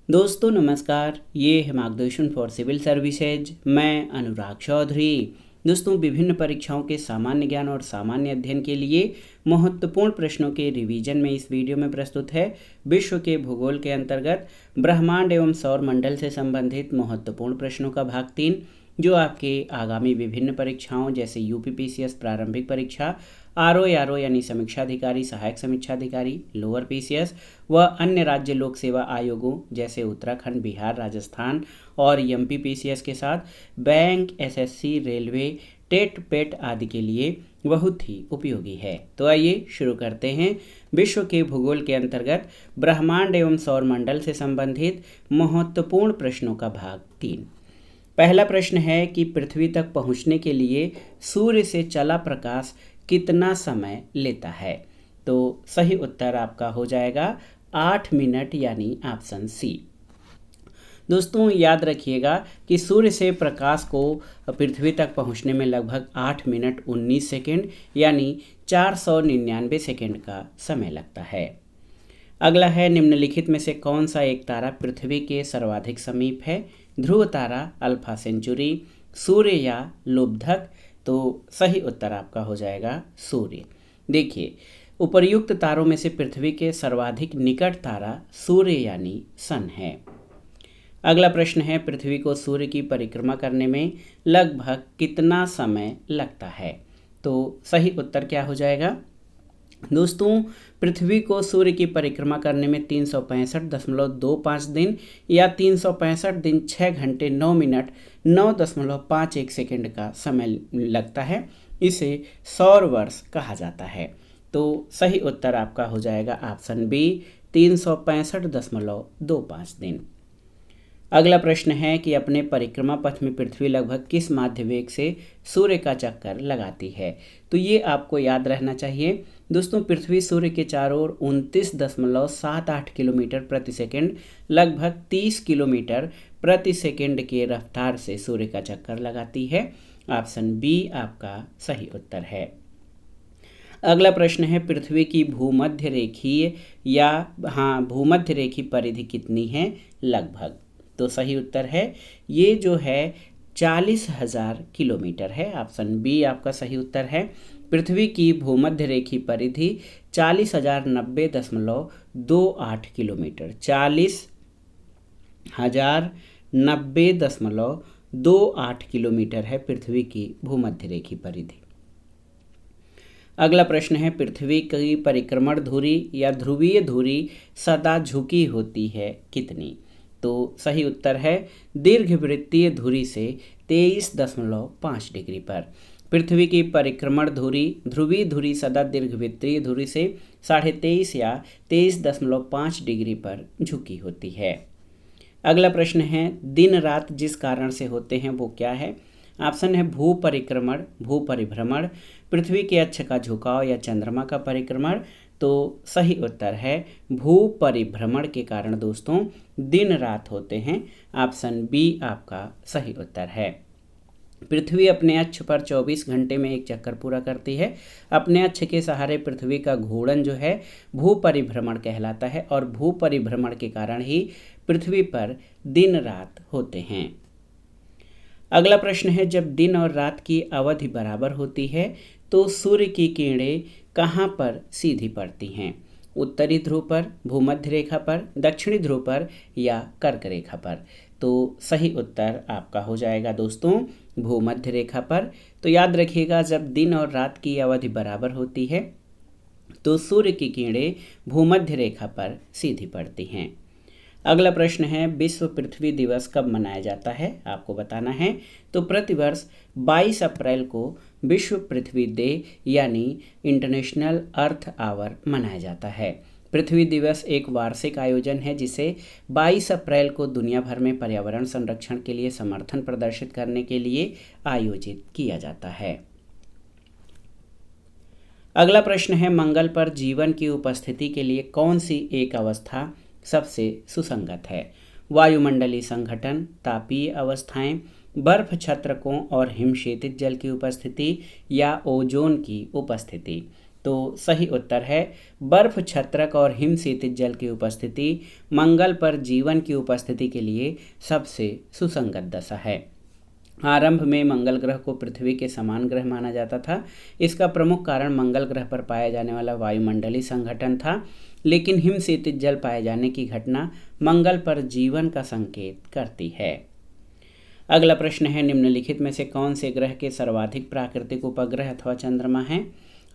दोस्तों नमस्कार, ये है मार्गदर्शन फॉर सिविल सर्विसेज। मैं अनुराग चौधरी। दोस्तों, विभिन्न परीक्षाओं के सामान्य ज्ञान और सामान्य अध्ययन के लिए महत्वपूर्ण प्रश्नों के रिवीजन में इस वीडियो में प्रस्तुत है विश्व के भूगोल के अंतर्गत ब्रह्मांड एवं सौर मंडल से संबंधित महत्वपूर्ण प्रश्नों का भाग 3, जो आपके आगामी विभिन्न परीक्षाओं जैसे यूपीपीसीएस प्रारंभिक परीक्षा, आरओ यानी समीक्षाधिकारी, सहायक समीक्षाधिकारी, लोअर पीसीएस व अन्य राज्य लोक सेवा आयोगों जैसे उत्तराखंड, बिहार, राजस्थान और एमपीपीसीएस के साथ बैंक, एसएससी, रेलवे, टेट, पेट आदि के लिए बहुत ही उपयोगी है। तो आइए शुरू करते हैं विश्व के भूगोल के अंतर्गत ब्रह्मांड एवं सौर मंडल से संबंधित महत्वपूर्ण प्रश्नों का भाग 3। पहला प्रश्न है कि पृथ्वी तक पहुंचने के लिए सूर्य से चला प्रकाश कितना समय लेता है। तो सही उत्तर आपका हो जाएगा 8 मिनट, यानी ऑप्शन सी। दोस्तों याद रखिएगा कि सूर्य से प्रकाश को पृथ्वी तक पहुंचने में लगभग 8 मिनट 19 सेकेंड यानी 499 सेकेंड का समय लगता है। अगला है, निम्नलिखित में से कौन सा एक तारा पृथ्वी के सर्वाधिक समीप है? ध्रुव तारा, अल्फा सेंचुरी, सूर्य या लोबधक? तो सही उत्तर आपका हो जाएगा सूर्य। देखिए, उपर्युक्त तारों में से पृथ्वी के सर्वाधिक निकट तारा सूर्य यानी सन है। अगला प्रश्न है, पृथ्वी को सूर्य की परिक्रमा करने में लगभग कितना समय लगता है? तो सही उत्तर क्या हो जाएगा? दोस्तों, पृथ्वी को सूर्य की परिक्रमा करने में 365.25 दिन या 365 दिन 6 घंटे 9 मिनट 9.51 सेकेंड का समय लगता है। इसे सौर वर्ष कहा जाता है। तो सही उत्तर आपका हो जाएगा ऑप्शन बी, 365.25 दिन। अगला प्रश्न है कि अपने परिक्रमा पथ में पृथ्वी लगभग किस माध्य वेग से सूर्य का चक्कर लगाती है? तो ये आपको याद रहना चाहिए। दोस्तों, पृथ्वी सूर्य के चारों ओर 29.78 किलोमीटर प्रति सेकंड लगभग 30 किलोमीटर प्रति सेकंड के रफ्तार से सूर्य का चक्कर लगाती है। ऑप्शन बी आपका सही उत्तर है। अगला प्रश्न है, पृथ्वी की भूमध्य रेखीय भूमध्य रेखी परिधि कितनी है लगभग? तो सही उत्तर है, ये जो है 40,000 किलोमीटर है। ऑप्शन बी आपका सही उत्तर है। पृथ्वी की भूमध्य रेखी परिधि 40,090.28 किलोमीटर, 40,090.28 किलोमीटर है पृथ्वी की भूमध्य रेखी परिधि। अगला प्रश्न है, पृथ्वी की परिक्रमण धुरी या ध्रुवीय धुरी सदा झुकी होती है कितनी? तो सही उत्तर है, दीर्घवृत्तीय धुरी से 23.5 डिग्री पर। पृथ्वी की परिक्रमण धुरी ध्रुवीय धुरी सदा दीर्घवृत्तीय धुरी से 23.5 या 23.5 डिग्री पर झुकी होती है। अगला प्रश्न है, दिन रात जिस कारण से होते हैं वो क्या है? ऑप्शन है भू परिक्रमण, भू परिभ्रमण, पृथ्वी के अक्ष का झुकाव या चंद्रमा का परिक्रमण। तो सही उत्तर है भू परिभ्रमण के कारण दोस्तों दिन रात होते हैं। ऑप्शन बी आपका सही उत्तर है। पृथ्वी अपने अक्ष पर 24 घंटे में एक चक्कर पूरा करती है। अपने अक्ष के सहारे पृथ्वी का घूर्णन जो है भू परिभ्रमण कहलाता है और भू परिभ्रमण के कारण ही पृथ्वी पर दिन रात होते हैं। अगला प्रश्न है, जब दिन और रात की अवधि बराबर होती है तो सूर्य की किरणें कहाँ पर सीधी पड़ती हैं? उत्तरी ध्रुव पर, भूमध्य रेखा पर, दक्षिणी ध्रुव पर या कर्क रेखा पर? तो सही उत्तर आपका हो जाएगा दोस्तों भूमध्य रेखा पर। तो याद रखिएगा, जब दिन और रात की अवधि बराबर होती है तो सूर्य की किरणें भूमध्य रेखा पर सीधी पड़ती हैं। अगला प्रश्न है, विश्व पृथ्वी दिवस कब मनाया जाता है? आपको बताना है। तो प्रतिवर्ष 22 अप्रैल को विश्व पृथ्वी डे यानी इंटरनेशनल अर्थ आवर मनाया जाता है। पृथ्वी दिवस एक वार्षिक आयोजन है जिसे 22 अप्रैल को दुनिया भर में पर्यावरण संरक्षण के लिए समर्थन प्रदर्शित करने के लिए आयोजित किया जाता है। अगला प्रश्न है, मंगल पर जीवन की उपस्थिति के लिए कौन सी एक अवस्था सबसे सुसंगत है? वायुमंडलीय संघटन, तापीय अवस्थाएं, बर्फ छत्रकों और हिमक्षेतित जल की उपस्थिति या ओजोन की उपस्थिति? तो सही उत्तर है बर्फ, छत्रक और हिम शीतज जल की उपस्थिति मंगल पर जीवन की उपस्थिति के लिए सबसे सुसंगत दशा है। आरंभ में मंगल ग्रह को पृथ्वी के समान ग्रह माना जाता था। इसका प्रमुख कारण मंगल ग्रह पर पाया जाने वाला वायुमंडलीय संघटन था, लेकिन हिम शीतज जल पाए जाने की घटना मंगल पर जीवन का संकेत करती है। अगला प्रश्न है, निम्नलिखित में से कौन से ग्रह के सर्वाधिक प्राकृतिक उपग्रह अथवा चंद्रमा हैं?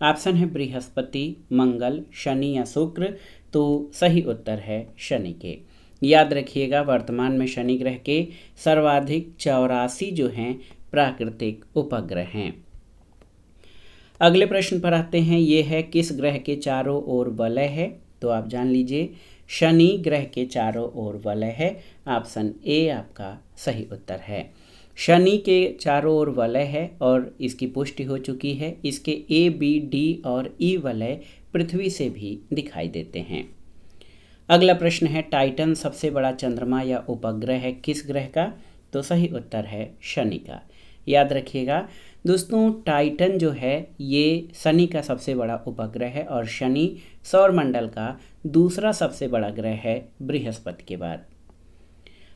ऑप्शन है बृहस्पति, मंगल, शनि या शुक्र। तो सही उत्तर है शनि के। याद रखिएगा, वर्तमान में शनि ग्रह के सर्वाधिक 84 जो हैं प्राकृतिक उपग्रह हैं। अगले प्रश्न पर आते हैं, ये है किस ग्रह के चारों ओर वलय है? तो आप जान लीजिए, शनि ग्रह के चारों ओर वलय है। ऑप्शन ए आपका सही उत्तर है। शनि के चारों ओर वलय है और इसकी पुष्टि हो चुकी है। इसके ए, बी, डी और ई वलय पृथ्वी से भी दिखाई देते हैं। अगला प्रश्न है, टाइटन सबसे बड़ा चंद्रमा या उपग्रह है किस ग्रह का? तो सही उत्तर है शनि का। याद रखिएगा दोस्तों, टाइटन जो है ये शनि का सबसे बड़ा उपग्रह है और शनि सौरमंडल का दूसरा सबसे बड़ा ग्रह है बृहस्पति के बाद।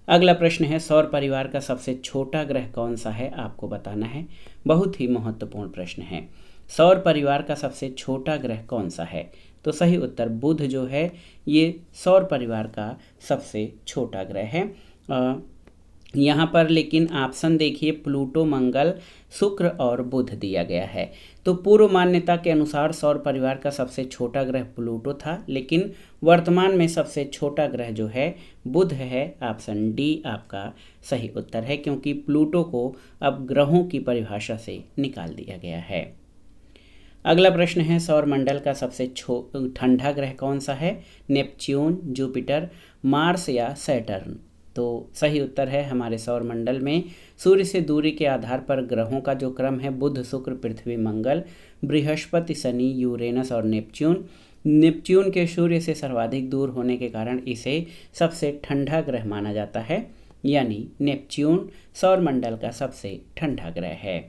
अगला प्रश्न है, सौर परिवार का सबसे छोटा ग्रह कौन सा है? आपको बताना है। बहुत ही महत्वपूर्ण प्रश्न है। सौर परिवार का सबसे छोटा ग्रह कौन सा है? तो सही उत्तर बुध जो है ये सौर परिवार का सबसे छोटा ग्रह है। यहाँ पर लेकिन ऑप्शन देखिए, प्लूटो, मंगल, शुक्र और बुध दिया गया है। तो पूर्व मान्यता के अनुसार सौर परिवार का सबसे छोटा ग्रह प्लूटो था, लेकिन वर्तमान में सबसे छोटा ग्रह जो है बुध है। ऑप्शन डी आपका सही उत्तर है, क्योंकि प्लूटो को अब ग्रहों की परिभाषा से निकाल दिया गया है। अगला प्रश्न है, सौरमंडल का सबसे ठंडा ग्रह कौन सा है? नेपच्यून, जुपिटर, मार्स या सैटर्न? तो सही उत्तर है, हमारे सौरमंडल में सूर्य से दूरी के आधार पर ग्रहों का जो क्रम है बुध, शुक्र, पृथ्वी, मंगल, बृहस्पति, शनि, यूरेनस और नेपच्यून। नेपच्यून के सूर्य से सर्वाधिक दूर होने के कारण इसे सबसे ठंडा ग्रह माना जाता है, यानी नेपच्यून सौरमंडल का सबसे ठंडा ग्रह है।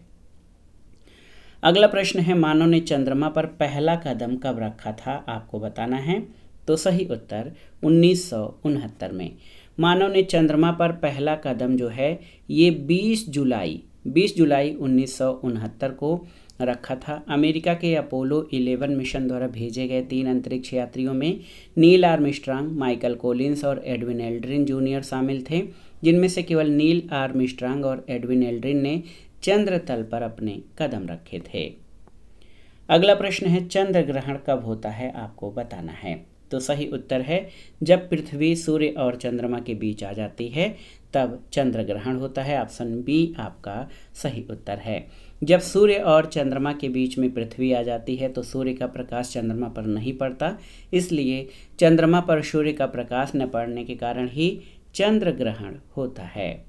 अगला प्रश्न है, मानव ने चंद्रमा पर पहला कदम कब रखा था? आपको बताना है। तो सही उत्तर 1969 में। मानव ने चंद्रमा पर पहला कदम जो है ये 20 जुलाई 1969 को रखा था। अमेरिका के अपोलो 11 मिशन द्वारा भेजे गए 3 अंतरिक्ष यात्रियों में नील आर्मस्ट्रांग, माइकल कोलिंस और एडविन एल्ड्रिन जूनियर शामिल थे, जिनमें से केवल नील आर्मस्ट्रांग और एडविन एल्ड्रिन ने चंद्र तल पर अपने कदम रखे थे। अगला प्रश्न है, चंद्र ग्रहण कब होता है? आपको बताना है। तो सही उत्तर है जब पृथ्वी, सूर्य और चंद्रमा के बीच आ जाती है तब चंद्र ग्रहण होता है। ऑप्शन बी आपका सही उत्तर है। जब सूर्य और चंद्रमा के बीच में पृथ्वी आ जाती है तो सूर्य का प्रकाश चंद्रमा पर नहीं पड़ता, इसलिए चंद्रमा पर सूर्य का प्रकाश न पड़ने के कारण ही चंद्र ग्रहण होता है।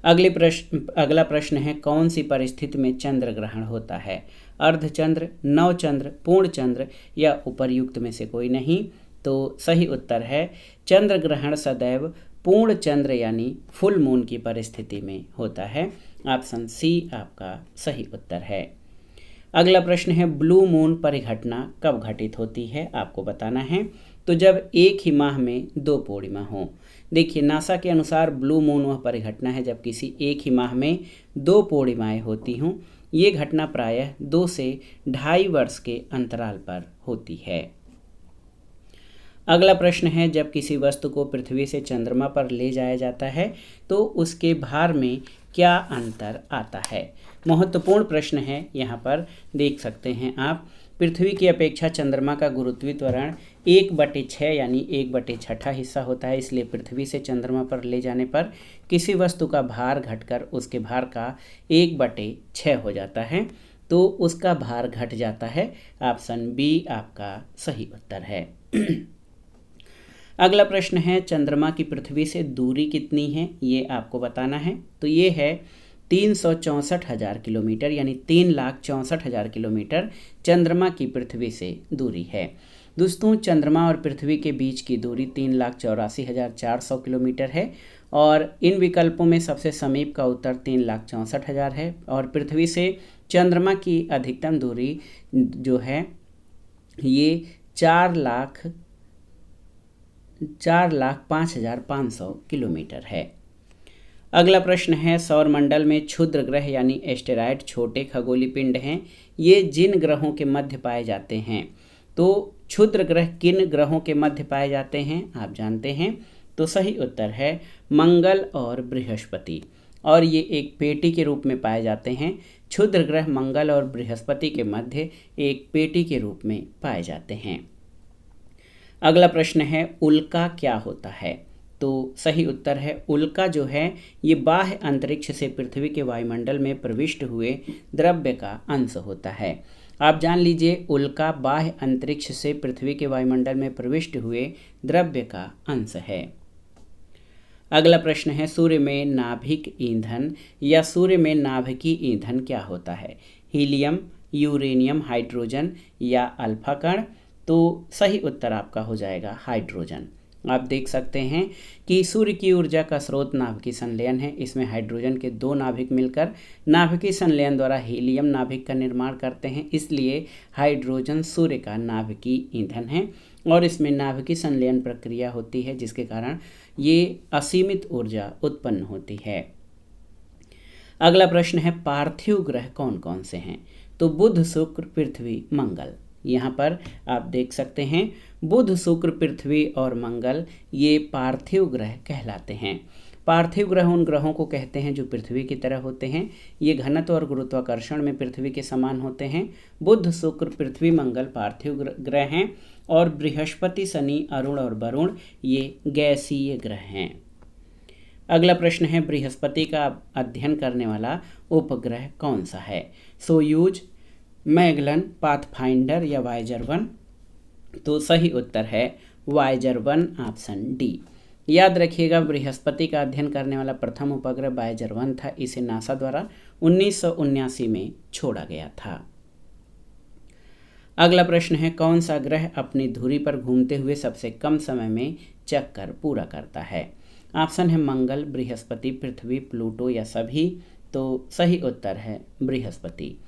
अगला प्रश्न है, कौन सी परिस्थिति में चंद्र ग्रहण होता है? अर्धचंद्र, नवचंद्र, पूर्ण चंद्र या उपर्युक्त में से कोई नहीं? तो सही उत्तर है चंद्र ग्रहण सदैव पूर्ण चंद्र यानी फुल मून की परिस्थिति में होता है। ऑप्शन सी आपका सही उत्तर है। अगला प्रश्न है, ब्लू मून परिघटना कब घटित होती है? आपको बताना है। तो जब एक ही माह में 2 पूर्णिमा हो। देखिए, नासा के अनुसार ब्लू मून वह परिघटना है जब किसी एक ही माह में 2 पूर्णिमाएँ होती हों। ये घटना प्रायः 2 से 2.5 वर्ष के अंतराल पर होती है। अगला प्रश्न है, जब किसी वस्तु को पृथ्वी से चंद्रमा पर ले जाया जाता है तो उसके भार में क्या अंतर आता है? महत्वपूर्ण प्रश्न है, यहाँ पर देख सकते हैं आप। पृथ्वी की अपेक्षा चंद्रमा का गुरुत्वीय त्वरण 1/6 यानी 1/6 हिस्सा होता है, इसलिए पृथ्वी से चंद्रमा पर ले जाने पर किसी वस्तु का भार घटकर उसके भार का 1/6 हो जाता है, तो उसका भार घट जाता है। ऑप्शन बी आपका सही उत्तर है। अगला प्रश्न है, चंद्रमा की पृथ्वी से दूरी कितनी है? ये आपको बताना है। तो ये है 364,000 किलोमीटर, यानी 3,64,000 किलोमीटर चंद्रमा की पृथ्वी से दूरी है। दोस्तों, चंद्रमा और पृथ्वी के बीच की दूरी 3,84,400 किलोमीटर है और इन विकल्पों में सबसे समीप का उत्तर 3,64,000 है और पृथ्वी से चंद्रमा की अधिकतम दूरी जो है ये 4,05,500 किलोमीटर है। अगला प्रश्न है, सौरमंडल में क्षुद्र ग्रह यानी एस्टेरॉयड छोटे खगोलीय पिंड हैं, ये जिन ग्रहों के मध्य पाए जाते हैं। तो क्षुद्र ग्रह किन ग्रहों के मध्य पाए जाते हैं आप जानते हैं। तो सही उत्तर है मंगल और बृहस्पति, और ये एक पेटी के रूप में पाए जाते हैं। क्षुद्र ग्रह मंगल और बृहस्पति के मध्य एक पेटी के रूप में पाए जाते हैं। अगला प्रश्न है, उल्का क्या होता है। तो सही उत्तर है उल्का जो है ये बाह्य अंतरिक्ष से पृथ्वी के वायुमंडल में प्रविष्ट हुए द्रव्य का अंश होता है। आप जान लीजिए, उल्का बाह्य अंतरिक्ष से पृथ्वी के वायुमंडल में प्रविष्ट हुए द्रव्य का अंश है। अगला प्रश्न है, सूर्य में नाभिक ईंधन या सूर्य में नाभिकीय ईंधन क्या होता है। हीलियम, यूरेनियम, हाइड्रोजन या अल्फा कण। तो सही उत्तर आपका हो जाएगा हाइड्रोजन। आप देख सकते हैं कि सूर्य की ऊर्जा का स्रोत नाभिकीय संलयन है। इसमें हाइड्रोजन के 2 नाभिक मिलकर नाभिकीय संलयन द्वारा हीलियम नाभिक का निर्माण करते हैं, इसलिए हाइड्रोजन सूर्य का नाभिकीय ईंधन है और इसमें नाभिकीय संलयन प्रक्रिया होती है, जिसके कारण ये असीमित ऊर्जा उत्पन्न होती है। अगला प्रश्न है, पार्थिव ग्रह कौन कौन से हैं। तो बुध, शुक्र, पृथ्वी, मंगल। यहाँ पर आप देख सकते हैं बुध, शुक्र, पृथ्वी और मंगल ये पार्थिव ग्रह कहलाते हैं। पार्थिव ग्रह उन ग्रहों को कहते हैं जो पृथ्वी की तरह होते हैं। ये घनत्व और गुरुत्वाकर्षण में पृथ्वी के समान होते हैं। बुध, शुक्र, पृथ्वी, मंगल पार्थिव ग्रह हैं और बृहस्पति, शनि, अरुण और वरुण ये गैसीय ग्रह हैं। अगला प्रश्न है, बृहस्पति का अध्ययन करने वाला उपग्रह कौन सा है। सोयूज, मैगलन, पाथफाइंडर या वायेजर 1। तो सही उत्तर है वायेजर 1, ऑप्शन डी। याद रखिएगा, बृहस्पति का अध्ययन करने वाला प्रथम उपग्रह वायेजर 1 था। इसे नासा द्वारा 1979 में छोड़ा गया था। अगला प्रश्न है, कौन सा ग्रह अपनी धुरी पर घूमते हुए सबसे कम समय में चक्कर पूरा करता है। ऑप्शन है मंगल, बृहस्पति, पृथ्वी, प्लूटो या सभी। तो सही उत्तर है बृहस्पति।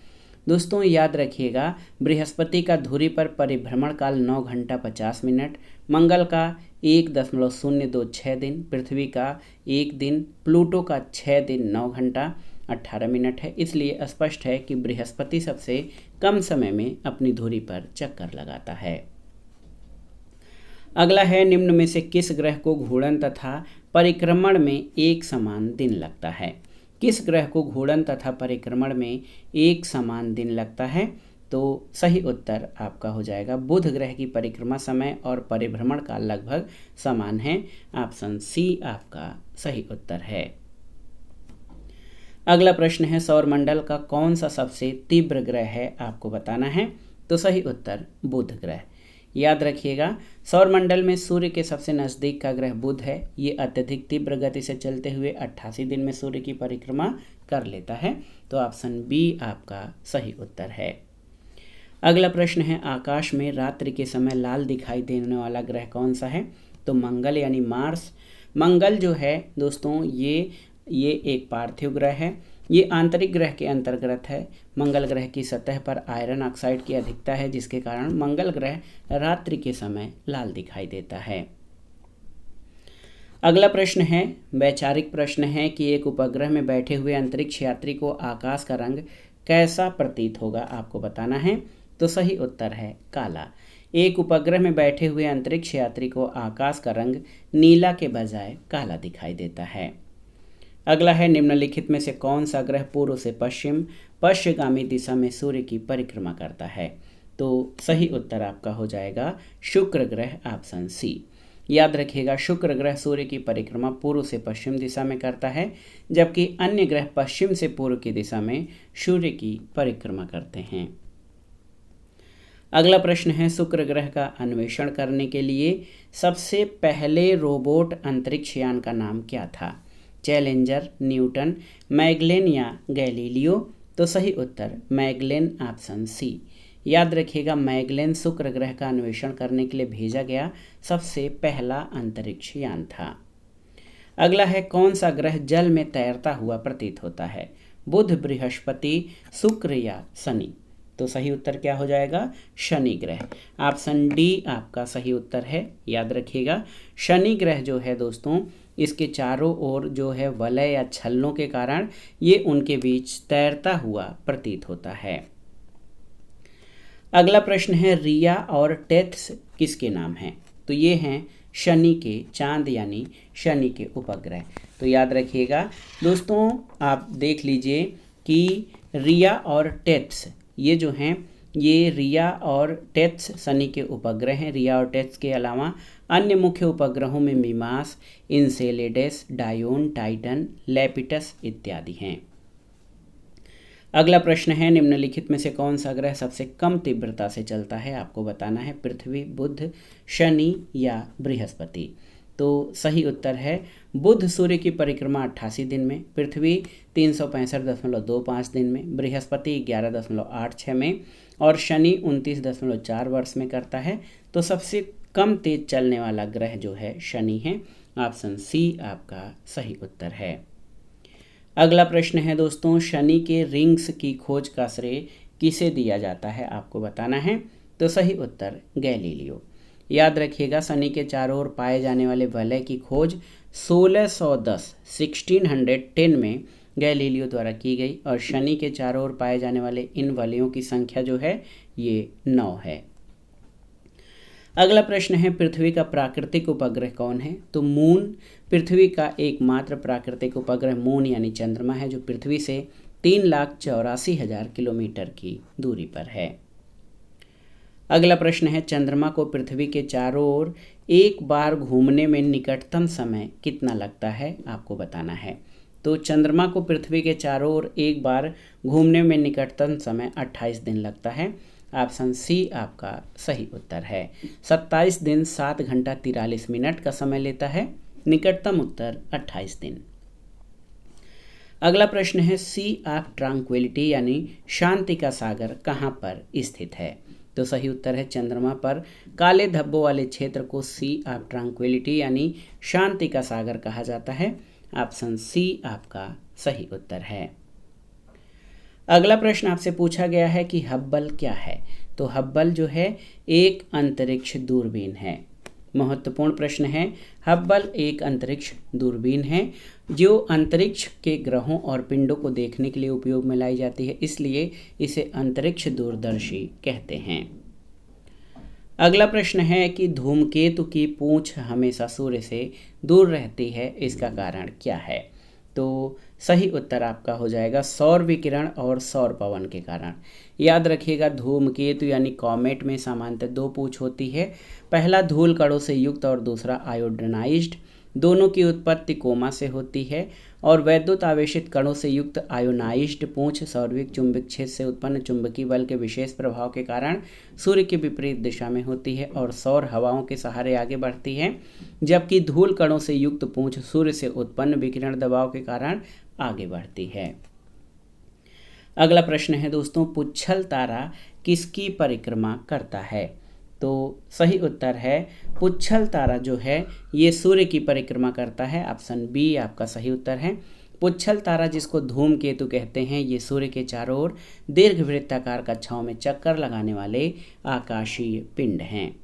दोस्तों याद रखिएगा, बृहस्पति का धुरी पर परिभ्रमण काल 9 घंटा 50 मिनट, मंगल का 1.026 दिन, पृथ्वी का 1 दिन, प्लूटो का 6 दिन 9 घंटा 18 मिनट है। इसलिए स्पष्ट है कि बृहस्पति सबसे कम समय में अपनी धुरी पर चक्कर लगाता है। अगला है, निम्न में से किस ग्रह को घूर्णन तथा परिक्रमण में एक समान दिन लगता है। किस ग्रह को घूर्णन तथा परिक्रमण में एक समान दिन लगता है। तो सही उत्तर आपका हो जाएगा बुध ग्रह की परिक्रमा समय और परिभ्रमण का लगभग समान है। ऑप्शन सी आपका सही उत्तर है। अगला प्रश्न है, सौरमंडल का कौन सा सबसे तीव्र ग्रह है आपको बताना है। तो सही उत्तर बुध ग्रह। याद रखिएगा, सौरमंडल में सूर्य के सबसे नज़दीक का ग्रह बुध है। ये अत्यधिक तीव्र गति से चलते हुए 88 दिन में सूर्य की परिक्रमा कर लेता है। तो ऑप्शन बी आपका सही उत्तर है। अगला प्रश्न है, आकाश में रात्रि के समय लाल दिखाई देने वाला ग्रह कौन सा है। तो मंगल यानी मार्स। मंगल जो है दोस्तों ये एक पार्थिव ग्रह है। ये आंतरिक ग्रह के अंतर्गत है। मंगल ग्रह की सतह पर आयरन ऑक्साइड की अधिकता है, जिसके कारण मंगल ग्रह रात्रि के समय लाल दिखाई देता है। अगला प्रश्न है, वैचारिक प्रश्न है कि एक उपग्रह में बैठे हुए अंतरिक्ष यात्री को आकाश का रंग कैसा प्रतीत होगा आपको बताना है। तो सही उत्तर है काला। एक उपग्रह में बैठे हुए अंतरिक्ष यात्री को आकाश का रंग नीला के बजाय काला दिखाई देता है। अगला है, निम्नलिखित में से कौन सा ग्रह पूर्व से पश्चिमगामी दिशा में सूर्य की परिक्रमा करता है। तो सही उत्तर आपका हो जाएगा शुक्र ग्रह, ऑप्शन सी। याद रखिएगा, शुक्र ग्रह सूर्य की परिक्रमा पूर्व से पश्चिम दिशा में करता है, जबकि अन्य ग्रह पश्चिम से पूर्व की दिशा में सूर्य की परिक्रमा करते हैं। अगला प्रश्न है, शुक्र ग्रह का अन्वेषण करने के लिए सबसे पहले रोबोट अंतरिक्ष यान का नाम क्या था। चैलेंजर, न्यूटन, मैगलेन या गैलीलियो। तो सही उत्तर मैगलेन, ऑप्शन सी। याद रखिएगा, मैगलेन शुक्र ग्रह का अन्वेषण करने के लिए भेजा गया सबसे पहला अंतरिक्ष यान था। अगला है, कौन सा ग्रह जल में तैरता हुआ प्रतीत होता है। बुध, बृहस्पति, शुक्र या शनि? तो सही उत्तर क्या हो जाएगा? शनि ग्रह। ऑप्शन डी आपका सही उत्तर है। याद रखिएगा, शनि ग्रह जो है दोस्तों, इसके चारों ओर जो है वलय या छल्लों के कारण ये उनके बीच तैरता हुआ प्रतीत होता है। अगला प्रश्न है, रिया और टेथ्स किसके नाम हैं? तो ये हैं शनि के चांद यानी शनि के उपग्रह। तो याद रखिएगा दोस्तों, आप देख लीजिए कि रिया और टेथ्स ये जो हैं, ये रिया और टेथ्स शनि के उपग्रह हैं। रिया और टेथ्स के अलावा अन्य मुख्य उपग्रहों में मिमास, इंसेलेडस, डायोन, टाइटन, लेपिटस इत्यादि हैं। अगला प्रश्न है, निम्नलिखित में से कौन सा ग्रह सबसे कम तीव्रता से चलता है? आपको बताना है, पृथ्वी, बुध, शनि या बृहस्पति। तो सही उत्तर है बुध सूर्य की परिक्रमा 88 दिन में, पृथ्वी 365.25 दिन में, बृहस्पति 11.86 में और शनि 29.4 वर्ष में करता है। तो सबसे कम तेज चलने वाला ग्रह जो है शनि है। ऑप्शन सी आपका सही उत्तर है। अगला प्रश्न है दोस्तों, शनि के रिंग्स की खोज का श्रेय किसे दिया जाता है? आपको बताना है। तो सही उत्तर गैलीलियो। याद रखिएगा, शनि के चारों ओर पाए जाने वाले वलय की खोज 1610 में गैलीलियो द्वारा की गई और शनि के चारों ओर पाए जाने वाले इन वलयों की संख्या जो है ये 9 है। अगला प्रश्न है, पृथ्वी का प्राकृतिक उपग्रह कौन है? तो मून पृथ्वी का एकमात्र प्राकृतिक उपग्रह मून यानी चंद्रमा है, जो पृथ्वी से 3,84,000 किलोमीटर की दूरी पर है। अगला प्रश्न है, चंद्रमा को पृथ्वी के चारों ओर एक बार घूमने में निकटतम समय कितना लगता है? आपको बताना है। तो चंद्रमा को पृथ्वी के चारों ओर एक बार घूमने में निकटतम समय 28 दिन लगता है। ऑप्शन सी आपका सही उत्तर है। 27 दिन 7 घंटा 43 मिनट का समय लेता है। निकटतम उत्तर 28 दिन। अगला प्रश्न है, सी ऑफ ट्रांक्विलिटी यानी शांति का सागर कहाँ पर स्थित है? तो सही उत्तर है चंद्रमा पर काले धब्बों वाले क्षेत्र को सी ऑफ ट्रांक्विलिटी यानी शांति का सागर कहा जाता है। ऑप्शन सी आपका सही उत्तर है। अगला प्रश्न आपसे पूछा गया है कि हब्बल क्या है? तो हब्बल जो है एक अंतरिक्ष दूरबीन है। महत्वपूर्ण प्रश्न है, हब्बल एक अंतरिक्ष दूरबीन है जो अंतरिक्ष के ग्रहों और पिंडों को देखने के लिए उपयोग में लाई जाती है, इसलिए इसे अंतरिक्ष दूरदर्शी कहते हैं। अगला प्रश्न है कि धूमकेतु की पूंछ हमेशा सूर्य से दूर रहती है, इसका कारण क्या है? तो सही उत्तर आपका हो जाएगा सौर विकिरण और सौर पवन के कारण। याद रखिएगा, धूमकेतु यानी कॉमेट में सामान्यतः 2 पूंछ होती है। पहला धूल कणों से युक्त और दूसरा आयोडाइज्ड। दोनों की उत्पत्ति कोमा से होती है और वैद्युत आवेशित कणों से युक्त आयोनाइज्ड पूंछ सौरविक चुंबक क्षेत्र से उत्पन्न चुंबकीय बल के विशेष प्रभाव के कारण सूर्य के विपरीत दिशा में होती है और सौर हवाओं के सहारे आगे बढ़ती है, जबकि धूल कणों से युक्त पूंछ सूर्य से उत्पन्न विकिरण दबाव के कारण आगे बढ़ती है। अगला प्रश्न है दोस्तों, पुच्छल तारा किसकी परिक्रमा करता है? तो सही उत्तर है पुच्छल तारा जो है ये सूर्य की परिक्रमा करता है। ऑप्शन बी आपका सही उत्तर है। पुच्छल तारा जिसको धूमकेतु कहते हैं, ये सूर्य के चारों ओर दीर्घवृत्ताकार कक्षाओं में चक्कर लगाने वाले आकाशीय पिंड हैं।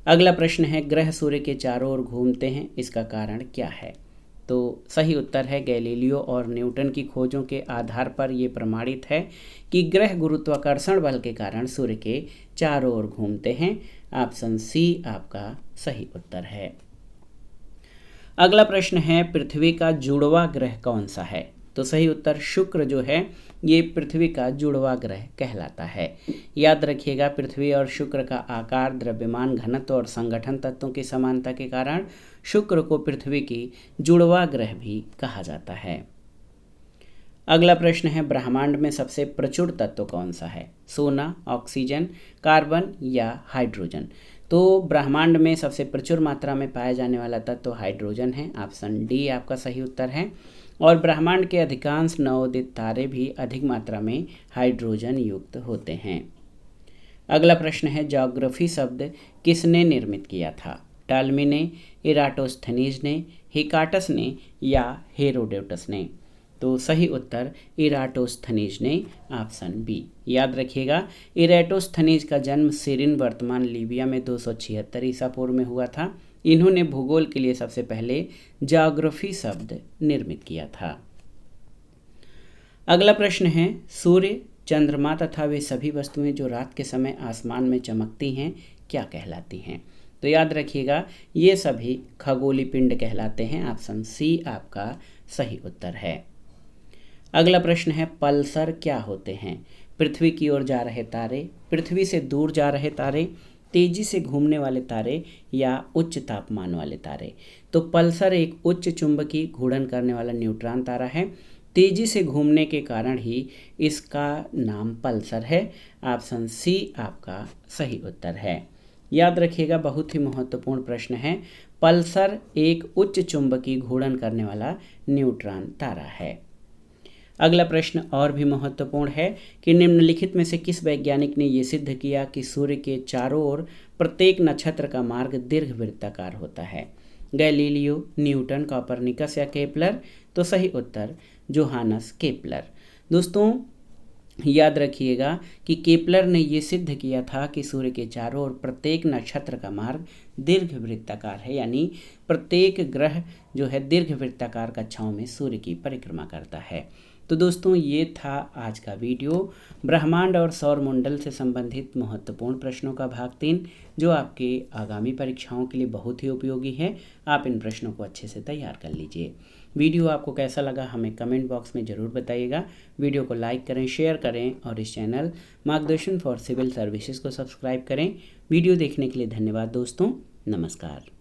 अगला प्रश्न है, ग्रह सूर्य के चारों ओर घूमते हैं, इसका कारण क्या है? तो सही उत्तर है गैलीलियो और न्यूटन की खोजों के आधार पर यह प्रमाणित है कि ग्रह गुरुत्वाकर्षण बल के कारण सूर्य के चारों ओर घूमते हैं। ऑप्शन सी आपका सही उत्तर है। अगला प्रश्न है, पृथ्वी का जुड़वा ग्रह कौन सा है? तो सही उत्तर शुक्र जो है ये पृथ्वी का जुड़वा ग्रह कहलाता है। याद रखिएगा, पृथ्वी और शुक्र का आकार, द्रव्यमान, घनत्व और संगठन तत्वों की समानता के कारण शुक्र को पृथ्वी की जुड़वा ग्रह भी कहा जाता है। अगला प्रश्न है, ब्रह्मांड में सबसे प्रचुर तत्व कौन सा है? सोना, ऑक्सीजन, कार्बन या हाइड्रोजन? तो ब्रह्मांड में सबसे प्रचुर मात्रा में पाया जाने वाला तत्व हाइड्रोजन है। ऑप्शन डी आपका सही उत्तर है। और ब्रह्मांड के अधिकांश नवोदित तारे भी अधिक मात्रा में हाइड्रोजन युक्त होते हैं। अगला प्रश्न है, ज्योग्राफी शब्द किसने निर्मित किया था? टालमी ने, इराटोस्थनीज ने, हिकाटस ने या हेरोडोटस ने? तो सही उत्तर इराटोस्थनीज ने ऑप्शन बी। याद रखिएगा, इराटोस्थनीज का जन्म सिरिन वर्तमान लीबिया में 276 ईसा पूर्व में हुआ था। इन्होंने भूगोल के लिए सबसे पहले ज्योग्राफी शब्द निर्मित किया था। अगला प्रश्न है, सूर्य, चंद्रमा तथा वे सभी वस्तुएं जो रात के समय आसमान में चमकती हैं क्या कहलाती हैं? तो याद रखिएगा, ये सभी खगोलीय पिंड कहलाते हैं। ऑप्शन सी आपका सही उत्तर है। अगला प्रश्न है, पल्सर क्या होते हैं? पृथ्वी की ओर जा रहे तारे, पृथ्वी से दूर जा रहे तारे, तेजी से घूमने वाले तारे या उच्च तापमान वाले तारे? तो पल्सर एक उच्च चुंबकीय घूर्णन करने वाला न्यूट्रॉन तारा है। तेजी से घूमने के कारण ही इसका नाम पल्सर है। ऑप्शन सी आपका सही उत्तर है। याद रखिएगा, बहुत ही महत्वपूर्ण प्रश्न है। पल्सर एक उच्च चुंबकीय घूर्णन करने वाला न्यूट्रॉन तारा है। अगला प्रश्न और भी महत्वपूर्ण है कि निम्नलिखित में से किस वैज्ञानिक ने यह सिद्ध किया कि सूर्य के चारों ओर प्रत्येक नक्षत्र का मार्ग दीर्घवृत्ताकार होता है? गैलीलियो, न्यूटन, कोपरनिकस या केपलर? तो सही उत्तर जोहानस केपलर। दोस्तों याद रखिएगा कि केपलर ने यह सिद्ध किया था कि सूर्य के चारों ओर प्रत्येक नक्षत्र का मार्ग दीर्घवृत्ताकार है, यानी प्रत्येक ग्रह जो है दीर्घवृत्ताकार कक्षाओं में सूर्य की परिक्रमा करता है। तो दोस्तों ये था आज का वीडियो, ब्रह्मांड और सौरमंडल से संबंधित महत्वपूर्ण प्रश्नों का भाग 3, जो आपके आगामी परीक्षाओं के लिए बहुत ही उपयोगी है। आप इन प्रश्नों को अच्छे से तैयार कर लीजिए। वीडियो आपको कैसा लगा हमें कमेंट बॉक्स में ज़रूर बताइएगा। वीडियो को लाइक करें, शेयर करें और इस चैनल मार्गदर्शन फॉर सिविल सर्विसेज को सब्सक्राइब करें। वीडियो देखने के लिए धन्यवाद दोस्तों, नमस्कार।